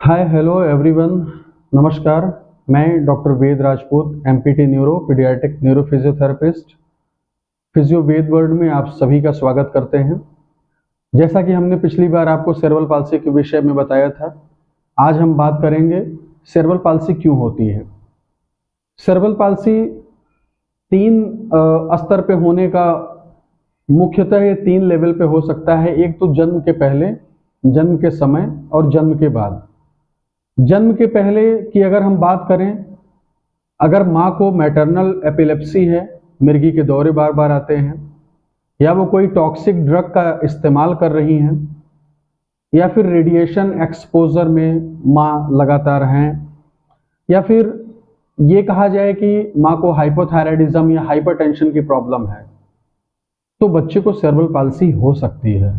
Hi hello everyone. नमस्कार। मैं doctor Ved Rajput, MPT neuro, paediatric neuro physiotherapist, physio Ved world में आप सभी का स्वागत करते हैं। जैसा कि हमने पिछली बार आपको सेरेब्रल पाल्सी के विषय में बताया था, आज हम बात करेंगे सेरेब्रल पाल्सी क्यों होती है। सेरेब्रल पाल्सी तीन स्तर पे होने का, मुख्यतः ये तीन लेवल पे हो सकता है। एक तो जन्म के पहले, जन्म के समय और जन्म के बाद। जन्म के पहले की अगर हम बात करें, अगर माँ को मैटरनल एपिलेप्सी है, मिर्गी के दौरे बार बार आते हैं, या वो कोई टॉक्सिक ड्रग का इस्तेमाल कर रही हैं, या फिर रेडिएशन एक्सपोजर में माँ लगातार हैं, या फिर ये कहा जाए कि माँ को हाइपोथायराइडिज्म या हाइपरटेंशन की प्रॉब्लम है, तो बच्चे को सेरेब्रल पाल्सी हो सकती है।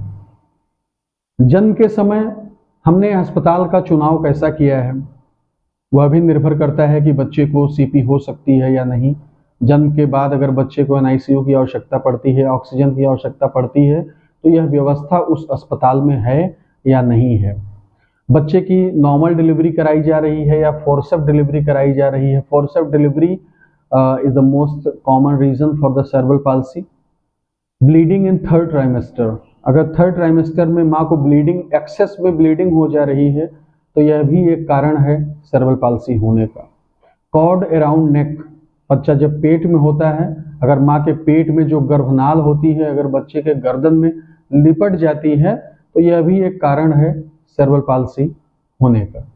जन्म के समय हमने अस्पताल का चुनाव कैसा किया है, वह भी निर्भर करता है कि बच्चे को सीपी हो सकती है या नहीं। जन्म के बाद अगर बच्चे को एनआईसीयू की आवश्यकता पड़ती है, ऑक्सीजन की आवश्यकता पड़ती है, तो यह व्यवस्था उस अस्पताल में है या नहीं है। बच्चे की नॉर्मल डिलीवरी कराई जा रही है या फोर्सेप्स डिलीवरी कराई जा रही है। Forceps delivery is the most common reason for the cerebral palsy. Bleeding in third trimester, अगर थर्ड ट्राइमेस्टर में माँ को ब्लीडिंग, एक्सेस में ब्लीडिंग हो जा रही है, तो यह भी एक कारण है सेरेब्रल पाल्सी होने का। कॉर्ड अराउंड नेक, बच्चा जब पेट में होता है, अगर माँ के पेट में जो गर्भनाल होती है अगर बच्चे के गर्दन में लिपट जाती है, तो यह भी एक कारण है सेरेब्रल पाल्सी होने का।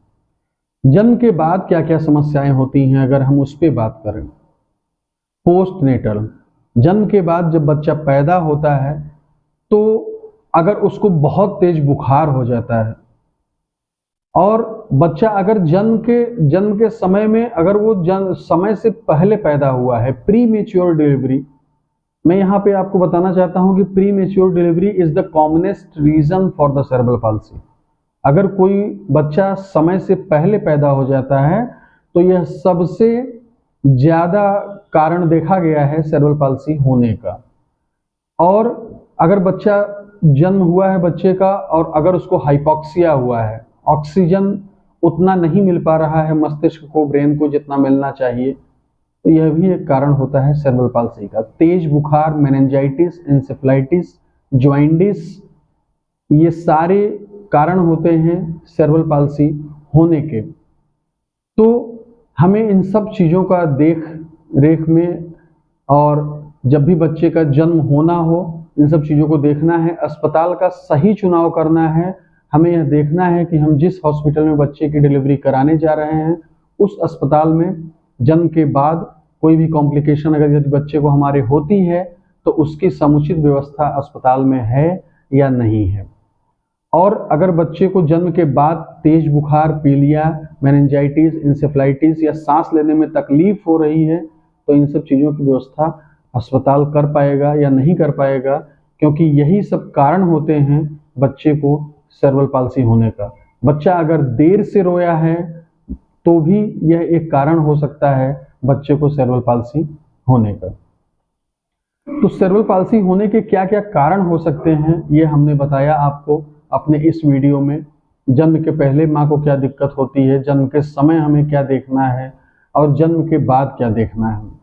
जन्म के बाद क्या क्या समस्याएं होती हैं, अगर हम उस पर बात करें। पोस्टनेटल, जन्म के बाद जब बच्चा पैदा होता है, तो अगर उसको बहुत तेज बुखार हो जाता है, और बच्चा अगर जन्म के समय में, अगर वो समय से पहले पैदा हुआ है, प्री मेच्योर डिलीवरी, मैं यहाँ पे आपको बताना चाहता हूँ कि premature delivery is the commonest reason for the cerebral palsy. अगर कोई बच्चा समय से पहले पैदा हो जाता है, तो यह सबसे ज्यादा कारण देखा गया है सेरेब्रल पाल्सी होने का। और अगर बच्चा जन्म हुआ है बच्चे का, और अगर उसको हाइपॉक्सिया हुआ है, ऑक्सीजन उतना नहीं मिल पा रहा है मस्तिष्क को, ब्रेन को जितना मिलना चाहिए, तो यह भी एक कारण होता है सेरेब्रल पाल्सी का। तेज बुखार, मेनिंजाइटिस, इंसेफ्लाइटिस, ज्वाइंटिस, ये सारे कारण होते हैं सेरेब्रल पाल्सी होने के। तो हमें इन सब चीज़ों का देख रेख में, और जब भी बच्चे का जन्म होना हो, इन सब चीज़ों को देखना है, अस्पताल का सही चुनाव करना है। हमें यह देखना है कि हम जिस हॉस्पिटल में बच्चे की डिलीवरी कराने जा रहे हैं, उस अस्पताल में जन्म के बाद कोई भी कॉम्प्लिकेशन अगर यदि बच्चे को हमारे होती है, तो उसकी समुचित व्यवस्था अस्पताल में है या नहीं है। और अगर बच्चे को जन्म के बाद तेज बुखार, पीलिया, मेनिंजाइटिस, इंसेफ्लाइटिस या सांस लेने में तकलीफ हो रही है, तो इन सब चीज़ों की व्यवस्था अस्पताल कर पाएगा या नहीं कर पाएगा, क्योंकि यही सब कारण होते हैं बच्चे को सेरेब्रल पाल्सी होने का। बच्चा अगर देर से रोया है, तो भी यह एक कारण हो सकता है बच्चे को सेरेब्रल पाल्सी होने का। तो सेरेब्रल पाल्सी होने के क्या क्या कारण हो सकते हैं, ये हमने बताया आपको अपने इस वीडियो में। जन्म के पहले माँ को क्या दिक्कत होती है, जन्म के समय हमें क्या देखना है, और जन्म के बाद क्या देखना है।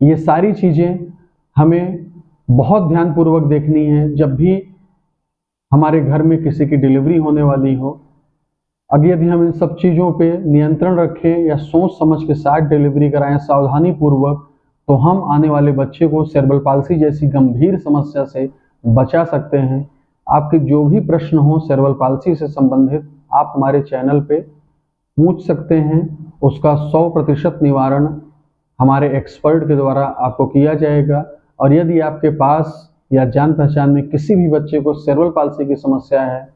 ये सारी चीज़ें हमें बहुत ध्यानपूर्वक देखनी है जब भी हमारे घर में किसी की डिलीवरी होने वाली हो। अगर यदि हम इन सब चीज़ों पे नियंत्रण रखें या सोच समझ के साथ डिलीवरी कराएं सावधानी पूर्वक, तो हम आने वाले बच्चे को सेरेब्रल पाल्सी जैसी गंभीर समस्या से बचा सकते हैं। आपके जो भी प्रश्न हो सेरेब्रल पाल्सी से संबंधित, आप हमारे चैनल पे पूछ सकते हैं। उसका 100% निवारण हमारे एक्सपर्ट के द्वारा आपको किया जाएगा। और यदि आपके पास या जान पहचान में किसी भी बच्चे को सेरेब्रल पाल्सी की समस्या है,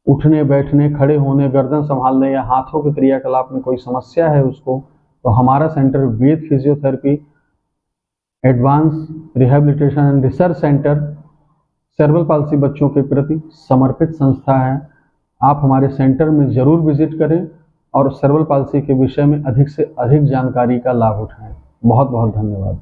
उठने बैठने, खड़े होने, गर्दन संभालने या हाथों के क्रियाकलाप में कोई समस्या है उसको, तो हमारा centre Ved physiotherapy advance rehabilitation and research centre cerebral palsy बच्चों के प्रति समर्पित संस्था है। आप हमारे सेंटर में ज़रूर विजिट करें और सेरेब्रल पाल्सी के विषय में अधिक से अधिक जानकारी का लाभ उठाएं। बहुत बहुत धन्यवाद।